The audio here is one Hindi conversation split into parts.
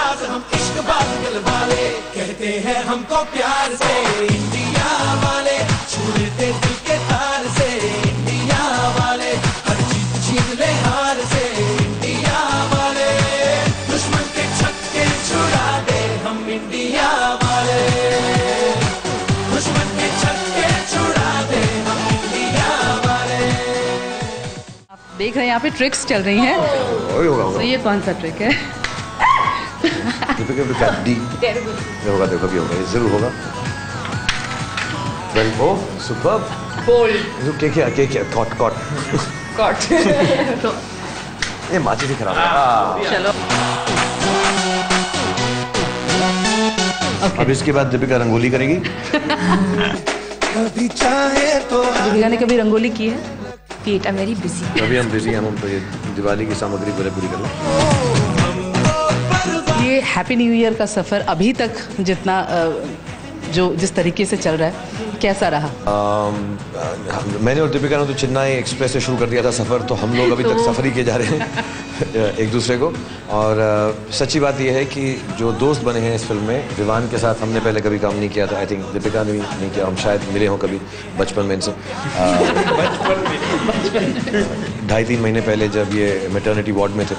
बाज हम इश्क बाज दिल वाले, कहते हैं हमको प्यार से इंडिया वाले, छू लेते दिल के तार से इंडिया वाले, हर जीत छीन ले हार से इंडिया वाले, दुश्मन के छक्के छुड़ा दे हम इंडिया वाले, दुश्मन के छक्के छुड़ा दे हम इंडिया वाले। आप देख रहे हैं यहाँ पे ट्रिक्स चल रही हैं। तो ये कौन सा ट्रिक है? होगा, देखो भी होगा, ये जरूर होगा। वेल, ओह सुपर्ब, बोल्ड, क्या कॉट ये माची से खराब है। चलो अब इसके बाद दीपिका रंगोली करेगी। कभी चाहे तो दीपिका ने कभी रंगोली की है? Wait, I'm very busy. अभी हम बिजी हैं, हम तो ये दिवाली की सामग्री पूरी कर लें। ये हैप्पी न्यू ईयर का सफ़र अभी तक जितना जिस तरीके से चल रहा है, कैसा रहा? मैंने और दीपिका ने तो चेन्नई एक्सप्रेस से शुरू कर दिया था सफ़र, तो हम लोग अभी तक सफ़र ही किए जा रहे हैं एक दूसरे को। और सच्ची बात यह है कि जो दोस्त बने हैं इस फिल्म में, विवान के साथ हमने पहले कभी काम नहीं किया था। आई थिंक दीपिका ने भी नहीं किया, हम शायद मिले हों कभी बचपन में इनसे। 2.5-3 महीने पहले जब ये मैटरनिटी वार्ड में थे,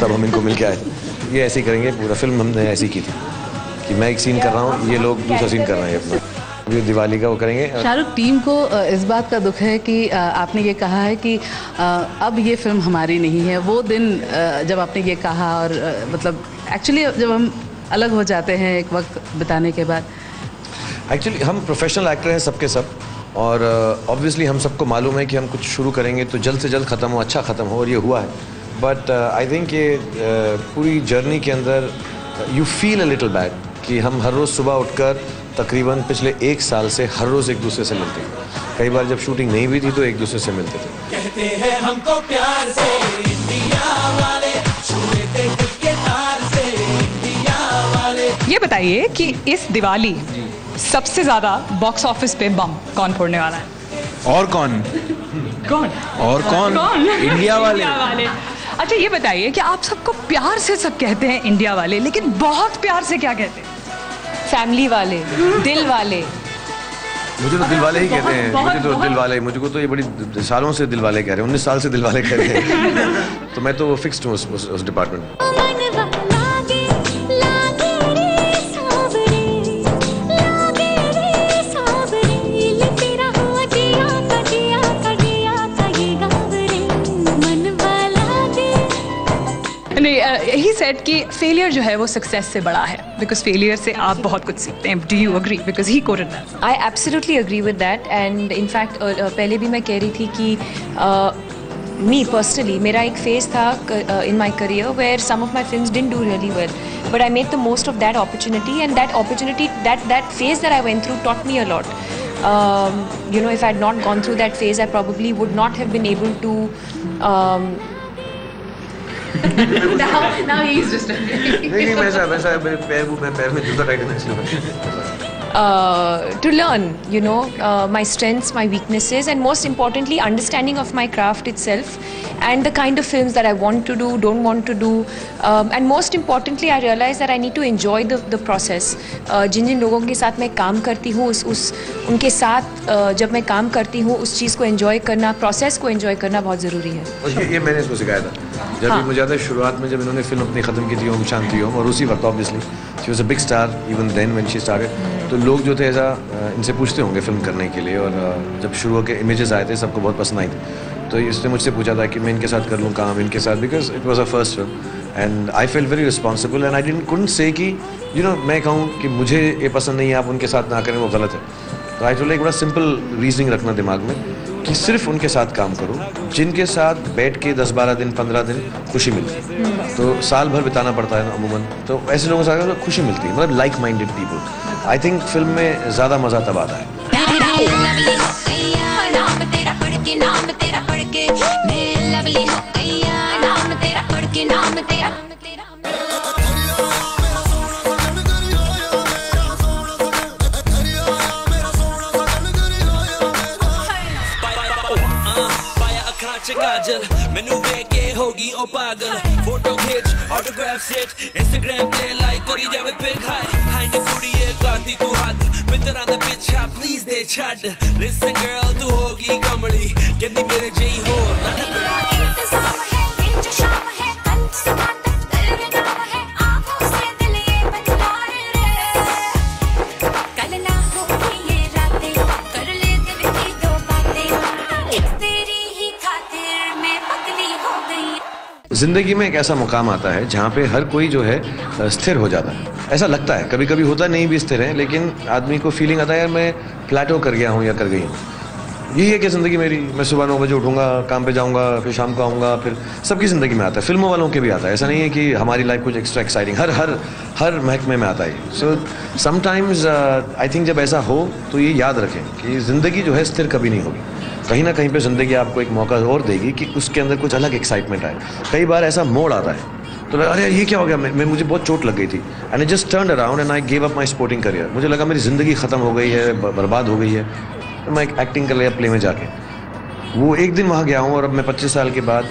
तब हम इनको मिल के आए थे। ये ऐसे ही करेंगे, पूरा फिल्म हमने ऐसी की थी कि मैं एक सीन कर रहा हूँ, ये लोग दूसरा सीन कर रहे हैं अपना। ये दिवाली का वो करेंगे। शाहरुख, टीम को इस बात का दुख है कि आपने ये कहा है कि अब ये फिल्म हमारी नहीं है। वो दिन जब आपने ये कहा, और मतलब एक्चुअली जब हम अलग हो जाते हैं एक वक्त बिताने के बाद। एक्चुअली हम प्रोफेशनल एक्टर हैं सबके सब, और ऑब्वियसली हम सबको मालूम है कि हम कुछ शुरू करेंगे तो जल्द से जल्द ख़त्म हो, अच्छा ख़त्म हो, और ये हुआ है। बट आई थिंक ये पूरी जर्नी के अंदर you feel a little bad कि हम हर रोज़ सुबह उठकर तकरीबन पिछले 1 साल से हर रोज़ एक दूसरे से मिलते हैं। कई बार जब शूटिंग नहीं भी थी तो एक दूसरे से मिलते थे। कहते हैं हमको प्यार से इंडिया वाले, छू लेते दिल के तार से इंडिया वाले। ये बताइए कि इस दिवाली सबसे ज्यादा बॉक्स ऑफिस पे बम कौन फोड़ने वाला है? और कौन? इंडिया वाले। अच्छा, ये बताइए कि आप सबको प्यार से सब कहते हैं इंडिया वाले, लेकिन बहुत प्यार से क्या कहते हैं? फैमिली वाले, दिल वाले। मुझे तो दिल वाले ही कहते हैं। मुझे तो दिल वाले, मुझको तो ये बड़ी सालों से दिल वाले कह रहे हैं, 19 साल से दिल वाले कह रहे हैं। तो मैं तो फिक्स्ड हूँ उस डिपार्टमेंट में। ही सेड कि फेलियर जो है वो सक्सेस से बड़ा है, बिकॉज फेलियर से आप बहुत कुछ सीखते हैं। Do you agree? Because he coated that. I absolutely agree with that, and in fact पहले भी मैं कह रही थी कि मी पर्सनली मेरा एक फेज था in my career where some of my films didn't do really well, but I made the most of that opportunity, and that opportunity, that phase that I went through taught me a lot. You know, if I had not gone through that phase, I probably would not have been able to now he is just नहीं वैसा मेरे पैर में जूता टाइट है इसलिए। To learn, you know, my strengths, my weaknesses, and most importantly, understanding of my craft itself and the kind of films that I want to do, don't want to do, and most importantly, I realized that I need to enjoy the process. जिन लोगों के साथ मैं काम करती हूँ, उनके साथ जब मैं काम करती हूँ, उस चीज़ को एंजॉय करना, प्रोसेस को एंजॉय करना बहुत ज़रूरी है। और ये मैंने इसको सिखाया था जब भी मुझे आता है, शुरुआत में जब इन्होंने फिल्म अपनी ख़त्म की थी ओम शांति ओम, और उसी वक्त obviously she was a big star even then when she started. तो लोग जो थे ऐसा इनसे पूछते होंगे फिल्म करने के लिए, और जब शुरू के इमेजेस आए थे सबको बहुत पसंद आई थी। तो इसने मुझसे पूछा था कि मैं इनके साथ कर लूँ काम, इनके साथ, because it was a first film and I feel very responsible, and I couldn't से कि यू नो मैं कहूँ कि मुझे ये पसंद नहीं है आप उनके साथ ना करें, वो गलत है। तो आई टोल्ड एक बड़ा सिंपल रीजनिंग रखना दिमाग में कि सिर्फ उनके साथ काम करो जिनके साथ बैठ के 10-12 दिन 15 दिन खुशी मिलती है। तो साल भर बिताना पड़ता है ना अमूमन, तो ऐसे लोगों के साथ खुशी मिलती है, मतलब like minded people. I think film में ज़्यादा मज़ा तब आता है। काजल मैनू वे के होगी ओ पागल फोटो खींच ऑटोग्राफ सेट इंस्टाग्राम पे लाइक करी जावे फिर खाए हाइंड कुड़िए करती तू हद मित्रा दा पिछा प्लीज दे छड़ लिसन गर्ल तू होगी कमली कहती मेरे जई हो इंतजाम है इंच शाम है कल सुबह तक तेरे नाम है आंखों से दिल ये बतलाए रे कल ना होगी ये रातें कर ले दिल की दो बातें एक तेरी ही खातिर मैं पगली हो गई। ज़िंदगी में एक ऐसा मुकाम आता है जहाँ पे हर कोई जो है स्थिर हो जाता है। ऐसा लगता है, कभी कभी होता नहीं भी स्थिर है, लेकिन आदमी को फीलिंग आता है यार मैं प्लेटो कर गया हूँ या कर गई हूँ। यही है कि ज़िंदगी मेरी, मैं सुबह 9 बजे उठूँगा, काम पे जाऊँगा, फिर शाम को आऊँगा, फिर सबकी ज़िंदगी में आता है, फिल्मों वालों के भी आता है। ऐसा नहीं है कि हमारी लाइफ कुछ एक्स्ट्रा एक्साइटिंग, हर महकमे में आता है। सो समटाइम्स आई थिंक जब ऐसा हो तो ये याद रखें कि ज़िंदगी जो है स्थिर कभी नहीं होगी। कहीं ना कहीं पे ज़िंदगी आपको एक मौका और देगी कि उसके अंदर कुछ अलग एक्साइटमेंट आए। कई बार ऐसा मोड़ आता है तो अरे ये क्या हो गया, मुझे बहुत चोट लग गई थी and I just turn around and I give up my sporting career. मुझे लगा मेरी ज़िंदगी ख़त्म हो गई है, बर्बाद हो गई है, तो मैं एक्टिंग कर लिया प्ले में जाके। वो एक दिन वहाँ गया हूँ और अब मैं 25 साल के बाद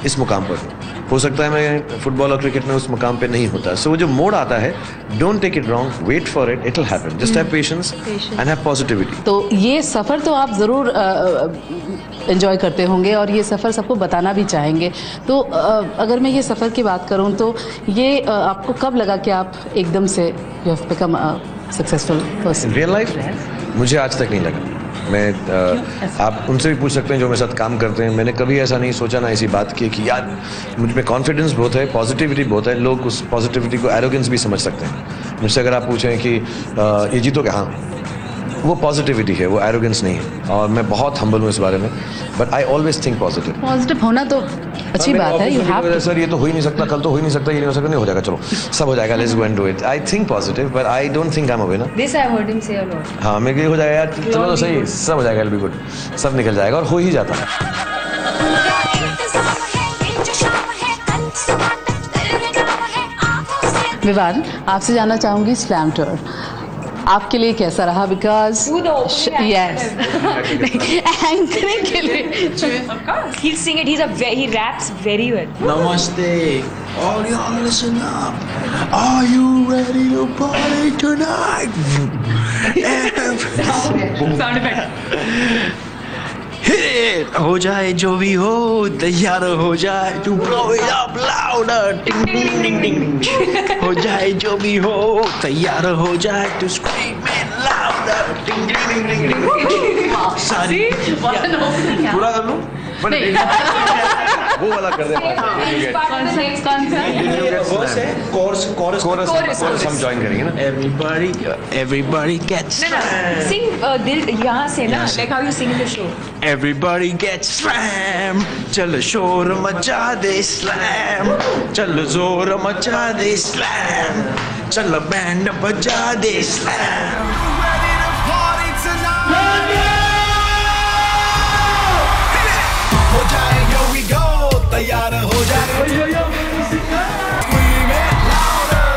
इस मुकाम पर हूँ। हो सकता है मैं फुटबॉल और क्रिकेट में उस मुकाम पे नहीं होता। सो वो जो मोड़ आता है, don't take it wrong, wait for it, it will happen, just have patience and have positivity. तो ये सफ़र तो आप ज़रूर एंजॉय करते होंगे और ये सफ़र सबको बताना भी चाहेंगे। तो अगर मैं ये सफ़र की बात करूँ तो ये आपको कब लगा कि आप एकदम से you have become successful person? Real life मुझे आज तक नहीं लगा। मैं आप उनसे भी पूछ सकते हैं जो मेरे साथ काम करते हैं, मैंने कभी ऐसा नहीं सोचा ना ऐसी बात की कि यार मुझ में कॉन्फिडेंस बहुत है, पॉजिटिविटी बहुत है। लोग उस पॉजिटिविटी को एरोगेंस भी समझ सकते हैं। मुझसे अगर आप पूछें कि ये जीतोगे, हाँ, वो पॉजिटिविटी है, वो एरोगेंस नहीं है। और मैं बहुत हम्बल हूँ इस बारे में, but I always think positive. Positive होना तो अच्छी बात है। यू हैव सर ये तो हो ही नहीं सकता, कल तो हो ही नहीं सकता, ये नहीं हो सकता, नहीं हो जाएगा, चलो सब हो जाएगा, let's go and do it. I think positive but I don't think I am a winner. This I heard him say a lot. हाँ, मैं ये हो जाएगा यार, चलो तो सही, सब हो जाएगा, इट बी गुड, सब निकल जाएगा, और हो ही जाता है। इंतजाम है इंच शाम है कल सुबह तक तेरे नाम है आंखों से। विवान, आपसे जानना चाहूँगी स्लैम टूर आपके लिए कैसा रहा? बिकॉज यस एंकरिंग के लिए He'll sing it. He raps very well. Namaste. All y'all listen up. Are you ready to party tonight? Sound effect. Hit it. हो जाए जो भी हो, तैयार हो जाए to blow it up louder. Ding ding ding ding ding. हो जाए जो भी हो, तैयार हो जाए to scream it louder. Ding ding ding ding ding. सारी पूरा कर लूं? वो वाला कर दे। कोरस हम ज्वाइन करेंगे ना। Everybody gets slammed. Sing दिल यहाँ से ना, like how you sing in the show. Everybody gets slammed. चल शोर मचा दे slam. चल जोर मचा दे slam. चल बैंड बजा दे slam. हो जाए here we go, तैयार हो जाए Scream it louder.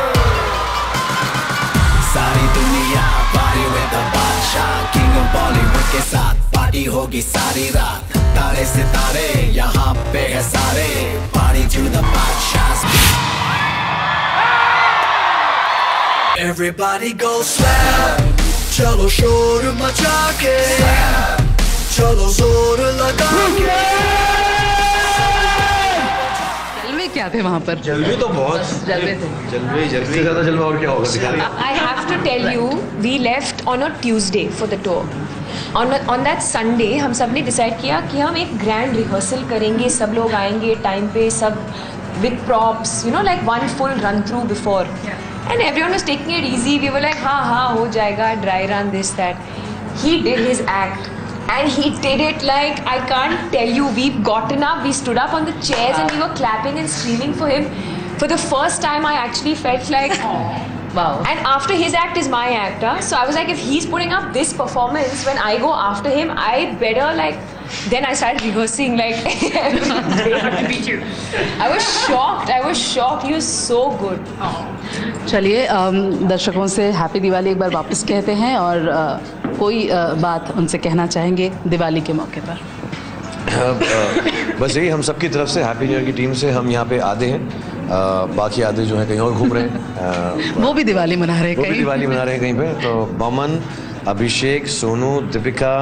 सारी दुनिया party with the बादशाह, king of Bollywood के साथ पार्टी होगी सारी रात। तारे सितारे यहाँ पे है सारे, party to the बादशाह। Everybody go slam, चलो शोर मचा के, चलो जोर लगा के। जलवे क्या थे वहाँ पर? जलवे तो बहुत जलवे थे। जलवे से ज़्यादा जलवा और क्या होगा, दिखा दे। I have to tell you, we left on a Tuesday for the tour. On that Sunday, हम सब ने decide किया कि हम एक grand rehearsal करेंगे, सब लोग आएंगे टाइम पे, सब with props, you know, like one full run through before. And everyone was taking it easy. We were like, हाँ हो जाएगा, dry run, this that. He did his act. And he did it like, I can't tell you, we've gotten up, we stood up on the chairs and we were clapping and screaming for him. For the first time, I actually felt like, wow. And after his act is my act, huh? So I was like, if he's putting up this performance, when I go after him, I better like, then I started rehearsing like, to beat you. I was shocked, he was so good. चलिए दर्शकों से हैप्पी दिवाली एक बार वापस कहते हैं और कोई बात उनसे कहना चाहेंगे दिवाली के मौके पर? बस यही हम सबकी तरफ से हैप्पी न्यू ईयर की टीम से हम यहाँ पे आधे हैं, बाकी आधे जो है कहीं और घूम रहे हैं। वो भी दिवाली मना रहे हैं वो भी कहीं। दिवाली मना रहे हैं कहीं पे। तो बमन, अभिषेक, सोनू, दीपिका,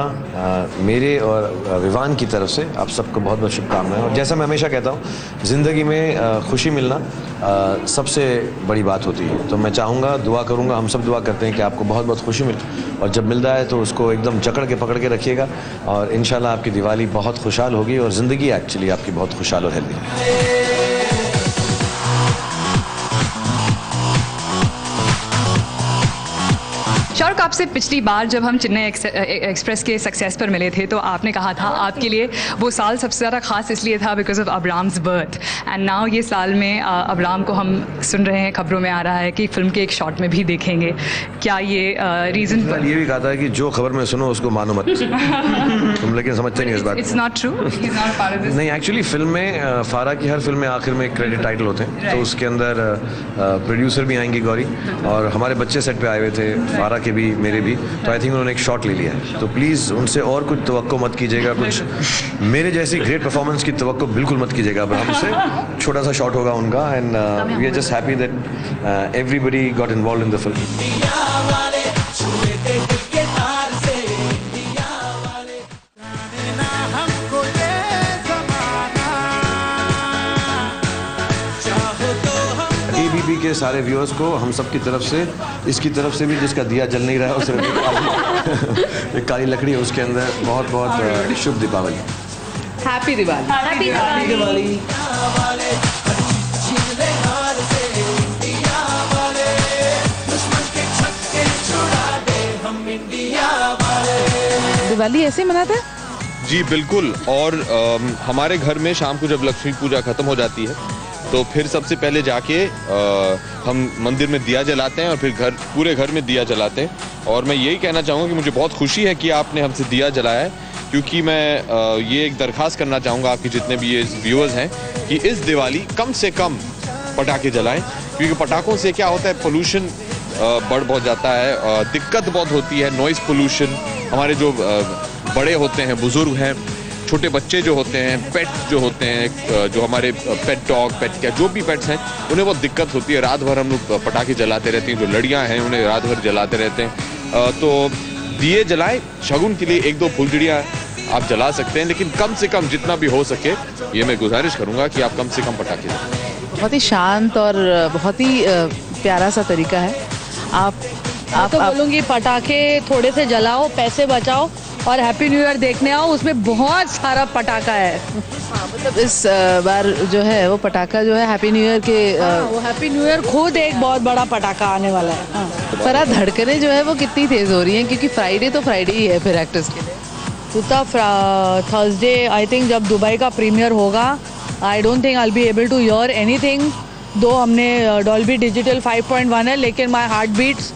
मेरे और विवान की तरफ से आप सबको बहुत बहुत शुभकामनाएं। और जैसा मैं हमेशा कहता हूँ, ज़िंदगी में खुशी मिलना सबसे बड़ी बात होती है। तो मैं चाहूँगा, दुआ करूँगा, हम सब दुआ करते हैं कि आपको बहुत बहुत खुशी मिले, और जब मिलता है तो उसको एकदम जकड़ के पकड़ के रखिएगा, और इंशाल्लाह आपकी दिवाली बहुत खुशहाल होगी और ज़िंदगी एक्चुअली आपकी बहुत खुशहाल और हेल्दी। शाहरुख, आपसे पिछली बार जब हम चेन्नई एक्सप्रेस के सक्सेस पर मिले थे तो आपने कहा था आपके लिए वो साल सबसे ज़्यादा खास इसलिए था because of Abrams birth, and now ये साल में अब्राम को हम सुन रहे हैं, खबरों में आ रहा है कि फिल्म के एक शॉट में भी देखेंगे। क्या ये रीज़न? ये भी कहा था कि जो खबर में सुनो उसको मानो मत। तुम लेकिन समझते नहीं इस बात। It's not true, he is not part of this. नहीं, एक्चुअली फिल्म में फारा की हर फिल्म में आखिर में क्रेडिट टाइटल होते हैं, तो उसके अंदर प्रोड्यूसर भी आएंगी गौरी, और हमारे बच्चे सेट पे आए हुए थे, फारा के भी मेरे भी, तो आई थिंक उन्होंने एक शॉट ले लिया है। तो प्लीज़ उनसे और कुछ तवक्को मत कीजिएगा, कुछ मेरे जैसी ग्रेट परफॉर्मेंस की तवक्को बिल्कुल मत कीजिएगा। अब हमसे छोटा सा शॉट होगा उनका, and we are just happy that everybody got involve in the film. ABP के सारे व्यूअर्स को हम सब की तरफ से, इसकी तरफ से भी, जिसका दिया जल नहीं रहा है उसे एक काली लकड़ी है उसके अंदर, बहुत बहुत शुभ दीपावली। हैप्पी दिवाली। हैप्पी दिवाली। दिवाली ऐसे ही मनाते हैं? जी बिल्कुल। और हमारे घर में शाम को जब लक्ष्मी पूजा खत्म हो जाती है तो फिर सबसे पहले जाके हम मंदिर में दिया जलाते हैं और फिर पूरे घर में दिया जलाते हैं। और मैं यही कहना चाहूँगा कि मुझे बहुत खुशी है कि आपने हमसे दिया जलाया है, क्योंकि मैं ये एक दरख्वास्त करना चाहूँगा आपके जितने भी ये व्यूअर्स हैं कि इस दिवाली कम से कम पटाखे जलाएं, क्योंकि पटाखों से क्या होता है, पोल्यूशन बढ़ बहुत जाता है, दिक्कत बहुत होती है, नॉइज़ पोल्यूशन। हमारे जो बड़े होते हैं, बुजुर्ग हैं, छोटे बच्चे जो होते हैं, पेट जो होते हैं, जो हमारे पेट डॉग, पेट क्या जो भी पेट्स हैं, उन्हें बहुत दिक्कत होती है। रात भर हम लोग पटाखे जलाते रहते हैं, जो लड़ियाँ हैं उन्हें रात भर जलाते रहते हैं। तो दिए जलाएं, शगुन के लिए 1-2 फुलझड़ियाँ आप जला सकते हैं, लेकिन कम से कम जितना भी हो सके ये मैं गुजारिश करूँगा कि आप कम से कम पटाखे जलाएं। बहुत ही शांत और बहुत ही प्यारा सा तरीका है। आप तो बोलूँगी पटाखे थोड़े से जलाओ, पैसे बचाओ और हैप्पी न्यू ईयर देखने आओ, उसमें बहुत सारा पटाखा है। मतलब इस बार जो है वो पटाखा जो है हैप्पी न्यू ईयर के वो हैप्पी न्यू ईयर खुद एक बहुत बड़ा पटाखा आने वाला है। पर आप धड़कनें जो है वो कितनी तेज हो रही हैं, क्योंकि फ्राइडे तो फ्राइडे ही है फिर एक्टर्स के लिए। उतना थर्सडे आई थिंक जब दुबई का प्रीमियर होगा, I don't think I will be able to hear anything. दो हमने डॉल्बी डिजिटल 5.1 है, लेकिन my heart beats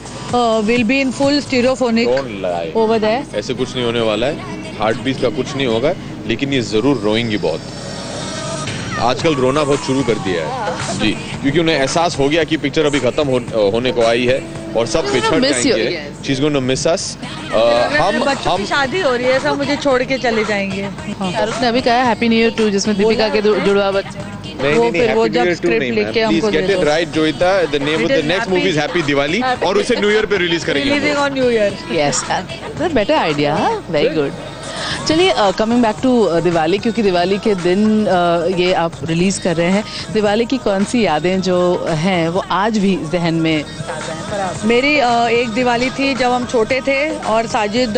will be in full stereophonic over there. ऐसे कुछ नहीं होने वाला है, हार्ट बीट का कुछ नहीं होगा, लेकिन ये ज़रूर रोएंगी बहुत। आजकल रोना बहुत शुरू कर दिया है जी, क्योंकि उन्हें एहसास हो गया कि पिक्चर अभी खत्म होने को आई है और सब पिछड़ जाएंगे। She is going to miss us. हम शादी हो रही है, सब मुझे छोड़ के चले जाएंगे। शाहरुख ने अभी कहा हैप्पी न्यू ईयर 2, जिसमें दीपिका के जुड़वा बच्चे। वो फिर वो जब स्क्रिप्ट लिख के हमको दे दो। Right Joita, the name of the next movie is happy Diwali, और उसे न्यू ईयर पे रिलीज करेंगे। Releasing on new year. Yes, better idea, very good. चलिए, कमिंग बैक टू दिवाली, क्योंकि दिवाली के दिन ये आप रिलीज़ कर रहे हैं, दिवाली की कौन सी यादें जो हैं वो आज भी जहन में? मेरी एक दिवाली थी जब हम छोटे थे और साजिद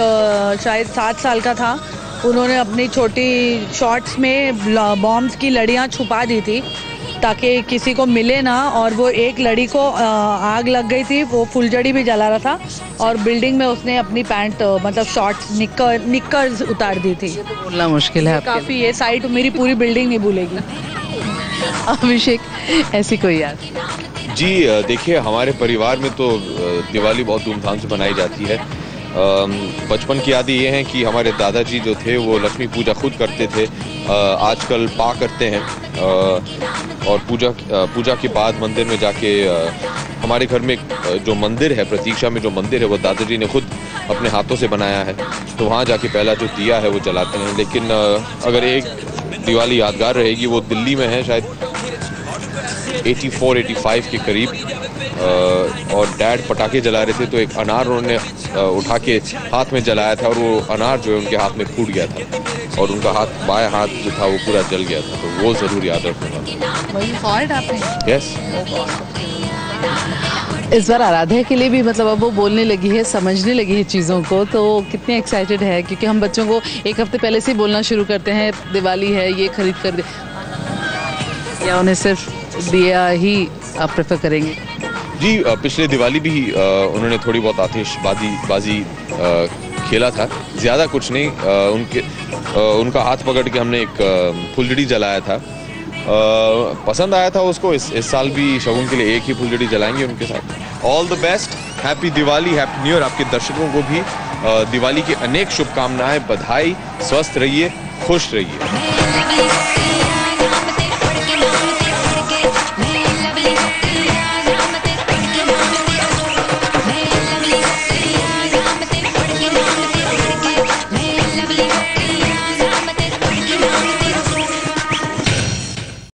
शायद 7 साल का था। उन्होंने अपनी छोटी शॉर्ट्स में बॉम्ब्स की लड़ियाँ छुपा दी थी ताकि किसी को मिले ना, और वो एक लड़ी को आग लग गई थी, वो फुलझड़ी भी जला रहा था, और बिल्डिंग में उसने अपनी पैंट मतलब शॉर्ट्स निक्कर्स उतार दी थी। बोलना मुश्किल है काफ़ी, ये साइट मेरी पूरी बिल्डिंग नहीं भूलेगी। अभिषेक, ऐसी कोई याद? जी देखिए, हमारे परिवार में तो दिवाली बहुत धूमधाम से मनाई जाती है। बचपन की यादें ये हैं कि हमारे दादाजी जो थे वो लक्ष्मी पूजा खुद करते थे, आजकल पा करते हैं, और पूजा के बाद मंदिर में जाके हमारे घर में जो मंदिर है, प्रतीक्षा में जो मंदिर है, वो दादाजी ने खुद अपने हाथों से बनाया है, तो वहाँ जाके पहला जो दिया है वो जलाते हैं। लेकिन अगर एक दिवाली यादगार रहेगी। वो दिल्ली में है शायद 84-85 के करीब, और डैड पटाखे जला रहे थे तो एक अनार उन्होंने उठा के हाथ में जलाया था और वो अनार जो है उनके हाथ में फूट गया था और उनका हाथ, बाएं हाथ जो था वो पूरा जल गया था। तो वो ज़रूर याद रखूँगा। यस। इस बार आराध्या के लिए भी मतलब अब वो बोलने लगी है, समझने लगी है चीज़ों को, तो कितने एक्साइटेड है? क्योंकि हम बच्चों को एक हफ्ते पहले से ही बोलना शुरू करते हैं दिवाली है ये खरीद कर दे, या उन्हें सिर्फ दिया ही आप प्रेफर करेंगे? जी, पिछले दिवाली भी उन्होंने थोड़ी बहुत आतिशबाजी खेला था, ज़्यादा कुछ नहीं। उनका हाथ पकड़ के हमने एक फुलझड़ी जलाया था, पसंद आया था उसको। इस साल भी शगुन के लिए एक ही फुलझड़ी जलाएंगे उनके साथ। All the best, happy Diwali, happy new year. आपके दर्शकों को भी दिवाली की अनेक शुभकामनाएं, बधाई, स्वस्थ रहिए, खुश रहिए।